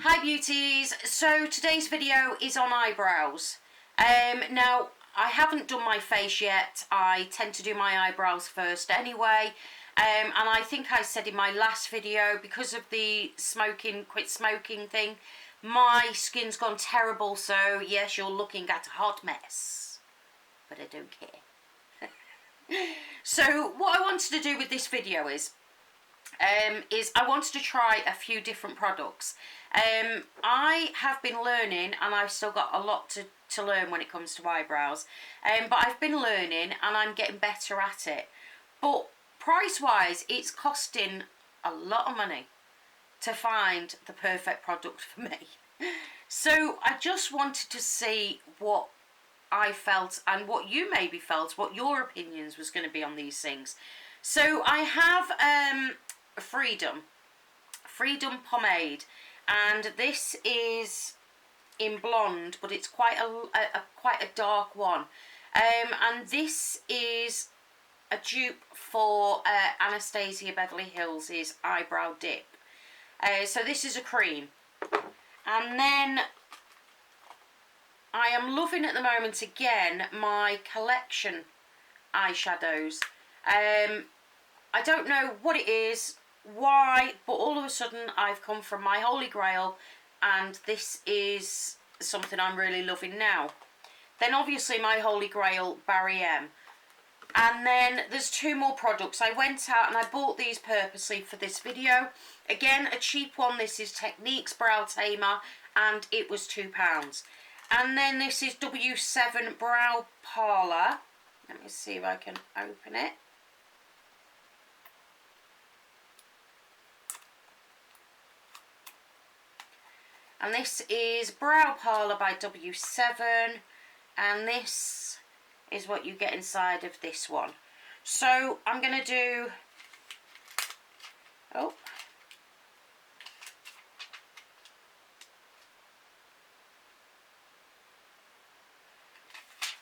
Hi beauties, so today's video is on eyebrows. Now I haven't done my face yet. I tend to do my eyebrows first anyway, and I think I said in my last video, because of the quit smoking thing, my skin's gone terrible, so yes, you're looking at a hot mess, but I don't care. So what I wanted to do with this video is I wanted to try a few different products. I have been learning, and I've still got a lot to learn when it comes to eyebrows, but I've been learning and I'm getting better at it. But price wise, it's costing a lot of money to find the perfect product for me. So I just wanted to see what I felt and what you maybe felt, what your opinions was going to be on these things. So I have Freedom Pomade, and this is in blonde, but it's quite a dark one, and this is a dupe for Anastasia Beverly Hills' eyebrow dip. So this is a cream, and then I am loving at the moment again my collection eyeshadows. I don't know what it is, why, but all of a sudden I've come from my holy grail, and this is something I'm really loving now. Then obviously my holy grail, Barry M. And then there's two more products. I went out and I bought these purposely for this video. Again, a cheap one. This is Technic's Brow Tamer, and it was £2. And then this is W7 Brow Parlour. Let me see if I can open it. And this is Brow Parlour by W7, and this is what you get inside of this one. So I'm going to do,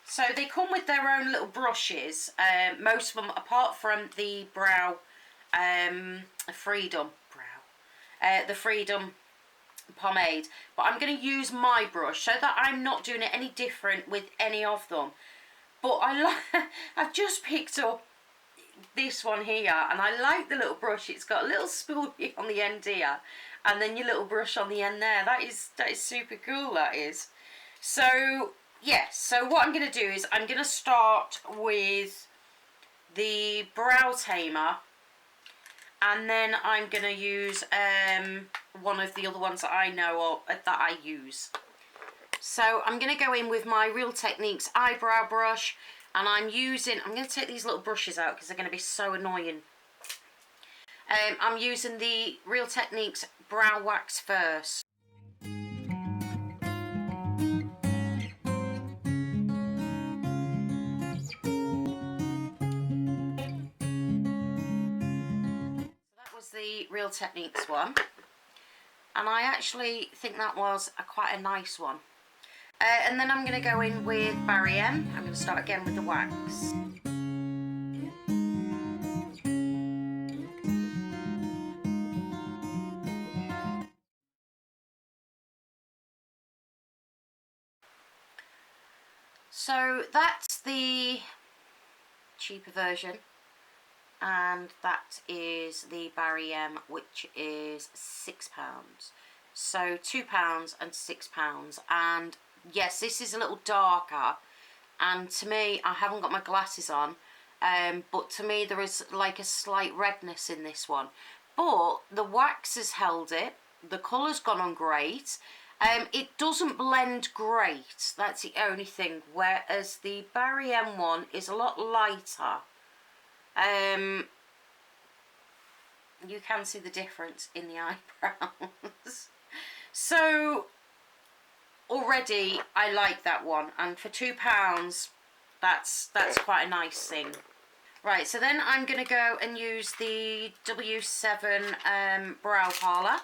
so they come with their own little brushes, most of them, apart from the the Freedom Pomade, but I'm going to use my brush so that I'm not doing it any different with any of them. But I've just picked up this one here, and I like the little brush. It's got a little spoolie on the end here, and then your little brush on the end there. That is super cool, that is. So yes, so what I'm going to do is I'm going to start with the Brow Tamer, and then I'm going to use one of the other ones that I know of, that I use. So I'm going to go in with my Real Techniques eyebrow brush, and I'm going to take these little brushes out because they're going to be so annoying. I'm using the Real Techniques brow wax first. The Real Techniques one, and I actually think that was quite a nice one. And then I'm going to go in with Barry M. I'm going to start again with the wax. So that's the cheaper version, and that is the Barry M, which is £6. So £2 and £6. And yes, this is a little darker, and to me, I haven't got my glasses on, but to me there is like a slight redness in this one, but the wax has held it. The colour's gone on great. It doesn't blend great, that's the only thing, whereas the Barry M one is a lot lighter. You can see the difference in the eyebrows. So already I like that one, and for £2 that's quite a nice thing. Right, so then I'm going to go and use the W7 Brow Parlour,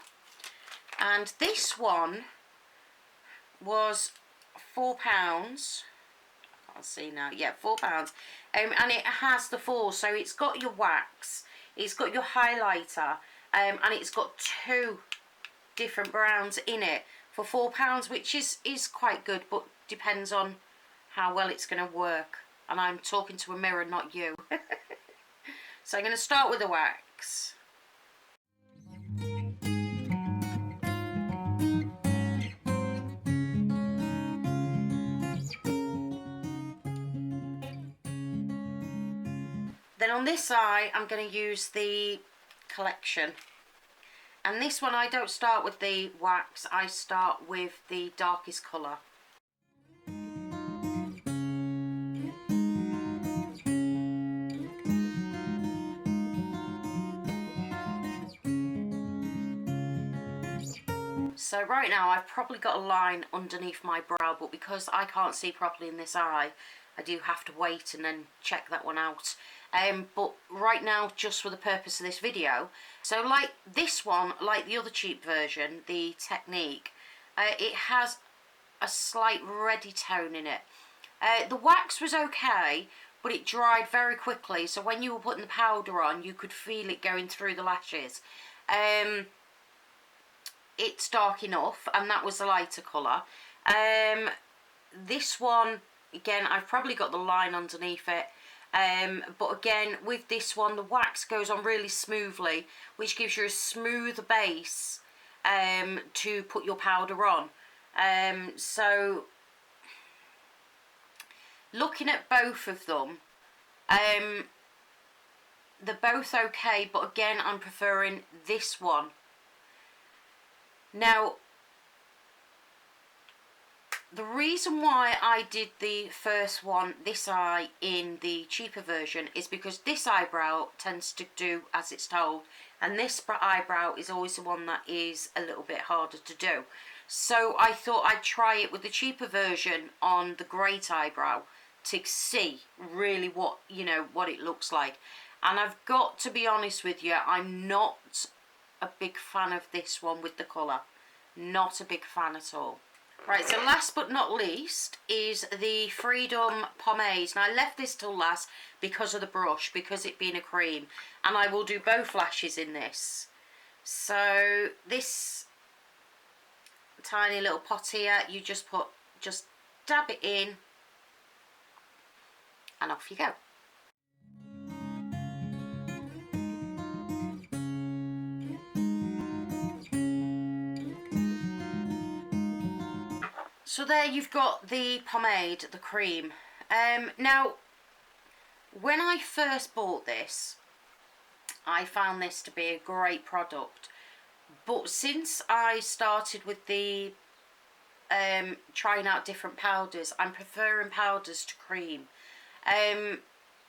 and this one was £4. I'll see now, yeah, £4, and it has the four, so it's got your wax, it's got your highlighter, and it's got two different browns in it for £4, which is quite good, but depends on how well it's going to work. And I'm talking to a mirror, not you. So I'm going to start with the wax. Then on this eye, I'm going to use the Collection. And this one, I don't start with the wax, I start with the darkest colour. So right now I've probably got a line underneath my brow, but because I can't see properly in this eye, I do have to wait and then check that one out. But right now, just for the purpose of this video, so like this one, like the other cheap version, the Technic, it has a slight reddy tone in it. The wax was okay, but it dried very quickly, so when you were putting the powder on, you could feel it going through the lashes. It's dark enough, and that was the lighter colour. This one, again, I've probably got the line underneath it. But again, with this one, the wax goes on really smoothly, which gives you a smoother base to put your powder on. So looking at both of them, they're both okay, but again, I'm preferring this one. Now, the reason why I did the first one, this eye, in the cheaper version is because this eyebrow tends to do as it's told, and this eyebrow is always the one that is a little bit harder to do. So I thought I'd try it with the cheaper version on the great eyebrow to see really what, you know, what it looks like. And I've got to be honest with you, I'm not a big fan of this one with the colour. Not a big fan at all. Right, so last but not least is the Freedom Pomade. Now I left this till last because of the brush, because it being a cream. And I will do both lashes in this. So this tiny little pot here, you just dab it in and off you go. So there you've got the pomade, the cream. Now, when I first bought this, I found this to be a great product. But since I started with the trying out different powders, I'm preferring powders to cream.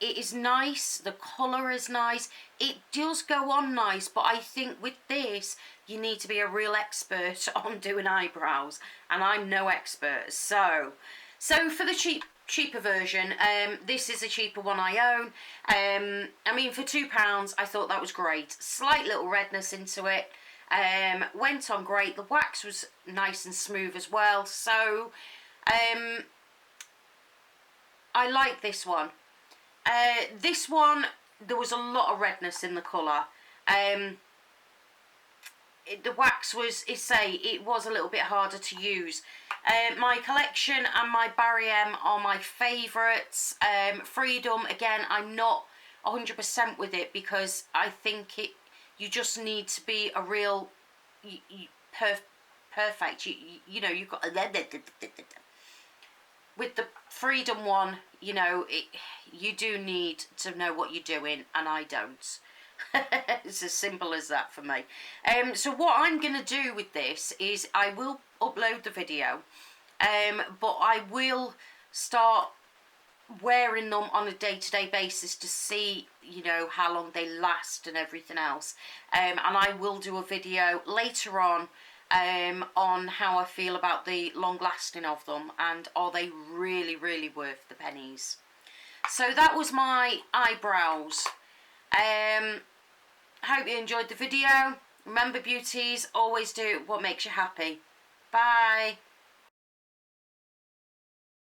It is nice, the colour is nice, it does go on nice, but I think with this you need to be a real expert on doing eyebrows, and I'm no expert. So for the cheaper version, this is a cheaper one I own. I mean, for £2 I thought that was great. Slight little redness into it, went on great. The wax was nice and smooth as well, so I like this one. This one, there was a lot of redness in the colour. The wax was, it was a little bit harder to use. My Collection and my Barry M are my favourites. Freedom, again, I'm not 100% with it because I think you just need to be a real perfect. You know, you've got with the Freedom one, you know, you do need to know what you're doing, and I don't. It's as simple as that for me. So what I'm going to do with this is I will upload the video, but I will start wearing them on a day-to-day basis to see, you know, how long they last and everything else. And I will do a video later on how I feel about the long lasting of them, and are they really, really worth the pennies. So that was my eyebrows. Hope you enjoyed the video. Remember, beauties, always do what makes you happy. Bye.